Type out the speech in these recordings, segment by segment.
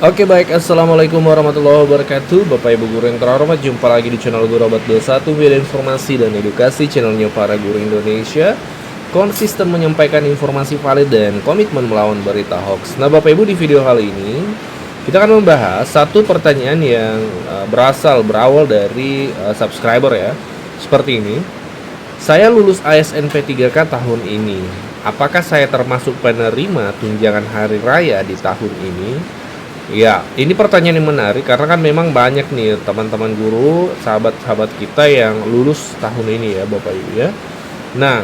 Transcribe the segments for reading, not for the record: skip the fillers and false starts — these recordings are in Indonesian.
Oke baik, Assalamualaikum warahmatullahi wabarakatuh. Bapak Ibu guru yang terhormat, jumpa lagi di channel Guru Abad 21, video informasi dan edukasi, channelnya para guru Indonesia, konsisten menyampaikan informasi valid dan komitmen melawan berita hoax. Nah Bapak Ibu, di video kali ini kita akan membahas satu pertanyaan yang berawal dari subscriber ya. Seperti ini: saya lulus ASN P3K tahun ini, apakah saya termasuk penerima tunjangan hari raya di tahun ini? Ya, ini pertanyaan yang menarik karena kan memang banyak nih teman-teman guru, sahabat-sahabat kita yang lulus tahun ini ya Bapak Ibu ya. Nah,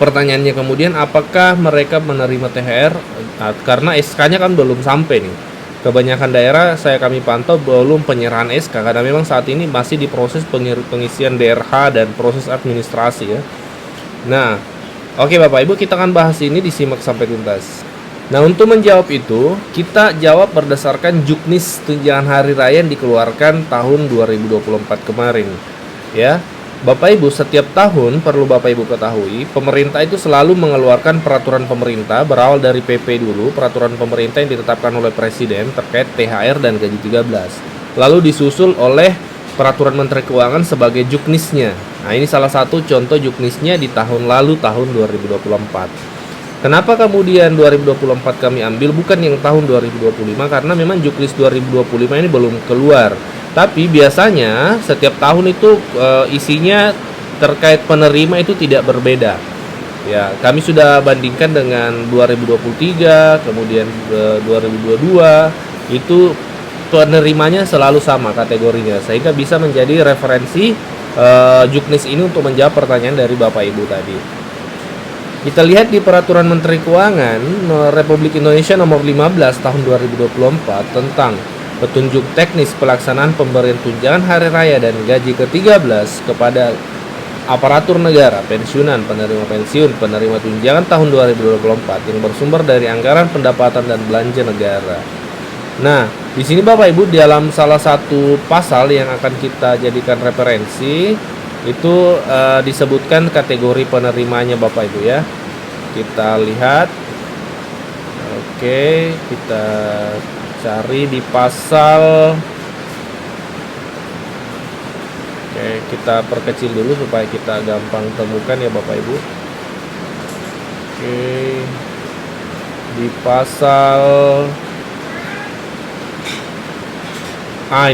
pertanyaannya kemudian apakah mereka menerima THR? Karena SK-nya kan belum sampai nih. Kebanyakan daerah kami pantau belum penyerahan SK karena memang saat ini masih diproses pengisian DRH dan proses administrasi ya. Nah, oke Bapak Ibu, kita akan bahas ini, disimak sampai tuntas. Nah, untuk menjawab itu, kita jawab berdasarkan juknis tunjangan hari raya yang dikeluarkan tahun 2024 kemarin. Ya, Bapak Ibu, setiap tahun perlu Bapak Ibu ketahui, pemerintah itu selalu mengeluarkan peraturan pemerintah berawal dari PP dulu, peraturan pemerintah yang ditetapkan oleh Presiden terkait THR dan gaji 13. Lalu disusul oleh peraturan Menteri Keuangan sebagai juknisnya. Nah, ini salah satu contoh juknisnya di tahun lalu, tahun 2024. Kenapa kemudian 2024 kami ambil bukan yang tahun 2025? Karena memang juknis 2025 ini belum keluar. Tapi biasanya setiap tahun itu isinya terkait penerima itu tidak berbeda. Ya, kami sudah bandingkan dengan 2023, kemudian 2022, itu penerimanya selalu sama kategorinya, sehingga bisa menjadi referensi juknis ini untuk menjawab pertanyaan dari Bapak Ibu tadi. Kita lihat di Peraturan Menteri Keuangan Republik Indonesia Nomor 15 Tahun 2024 tentang petunjuk teknis pelaksanaan pemberian tunjangan hari raya dan gaji ke-13 kepada aparatur negara, pensiunan, penerima pensiun, penerima tunjangan tahun 2024 yang bersumber dari anggaran pendapatan dan belanja negara. Nah, di sini Bapak Ibu, dalam salah satu pasal yang akan kita jadikan referensi itu disebutkan kategori penerimanya Bapak Ibu ya. Kita lihat. Oke, kita cari di pasal. Oke, kita perkecil dulu supaya kita gampang temukan ya Bapak Ibu. Oke, di pasal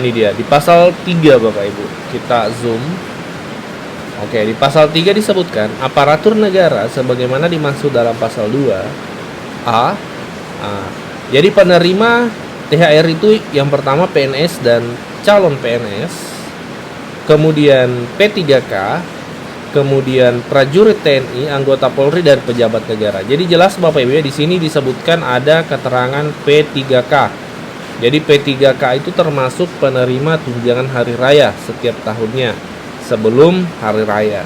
ini dia, di pasal 3 Bapak Ibu. Kita zoom. Oke, di pasal 3 disebutkan aparatur negara sebagaimana dimaksud dalam pasal 2 A. Jadi penerima THR itu yang pertama PNS dan calon PNS, kemudian P3K, kemudian prajurit TNI, anggota Polri dan pejabat negara. Jadi jelas Bapak Ibu ya, di sini disebutkan ada keterangan P3K. Jadi P3K itu termasuk penerima tunjangan hari raya setiap tahunnya sebelum hari raya.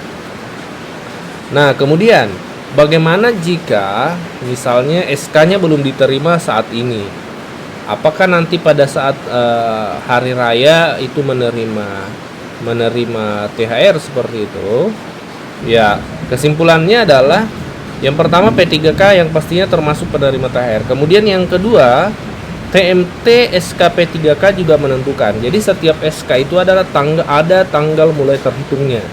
Nah, kemudian bagaimana jika misalnya SK-nya belum diterima saat ini? Apakah nanti pada saat hari raya itu menerima THR seperti itu? Ya, kesimpulannya adalah yang pertama P3K yang pastinya termasuk penerima THR. Kemudian yang kedua, TMT SKP 3K juga menentukan. Jadi setiap SK itu ada tanggal mulai terhitungnya.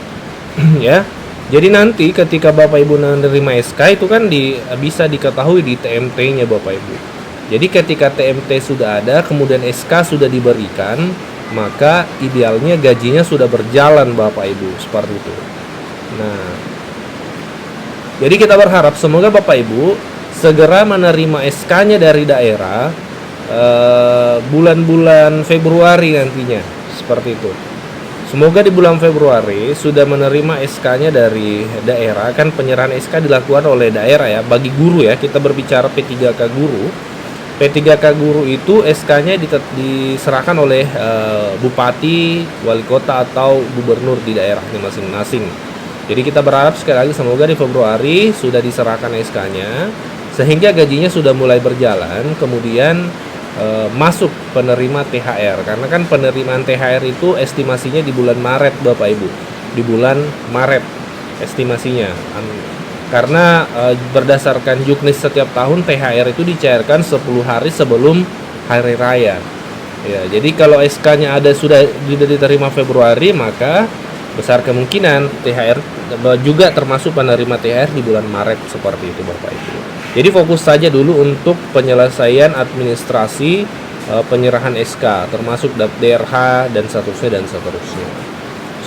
Ya. Jadi nanti ketika Bapak Ibu menerima SK itu kan bisa diketahui di TMT-nya Bapak Ibu. Jadi ketika TMT sudah ada, kemudian SK sudah diberikan, maka idealnya gajinya sudah berjalan Bapak Ibu, seperti itu. Nah, jadi kita berharap semoga Bapak Ibu segera menerima SK-nya dari daerah bulan-bulan Februari nantinya, seperti itu. Semoga di bulan Februari sudah menerima SK-nya dari daerah. Kan penyerahan SK dilakukan oleh daerah ya, bagi guru ya, kita berbicara P3K guru. P3K guru itu SK-nya diserahkan oleh bupati, wali kota atau gubernur di daerahnya masing-masing. Jadi kita berharap sekali lagi semoga di Februari sudah diserahkan SK-nya sehingga gajinya sudah mulai berjalan, kemudian masuk penerima THR. Karena kan penerimaan THR itu estimasinya di bulan Maret Bapak Ibu. Di bulan Maret estimasinya. Karena berdasarkan juknis setiap tahun THR itu dicairkan 10 hari sebelum hari raya. Ya, jadi kalau SK-nya sudah diterima Februari, maka besar kemungkinan THR juga termasuk penerima THR di bulan Maret, seperti itu Bapak Ibu. Jadi fokus saja dulu untuk penyelesaian administrasi penyerahan SK, termasuk DRH dan seterusnya.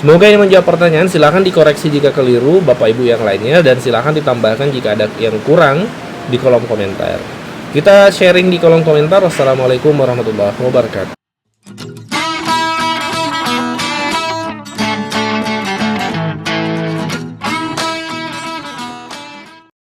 Semoga ini menjawab pertanyaan. Silahkan dikoreksi jika keliru Bapak Ibu yang lainnya, dan silahkan ditambahkan jika ada yang kurang di kolom komentar. Kita sharing di kolom komentar. Wassalamualaikum warahmatullahi wabarakatuh.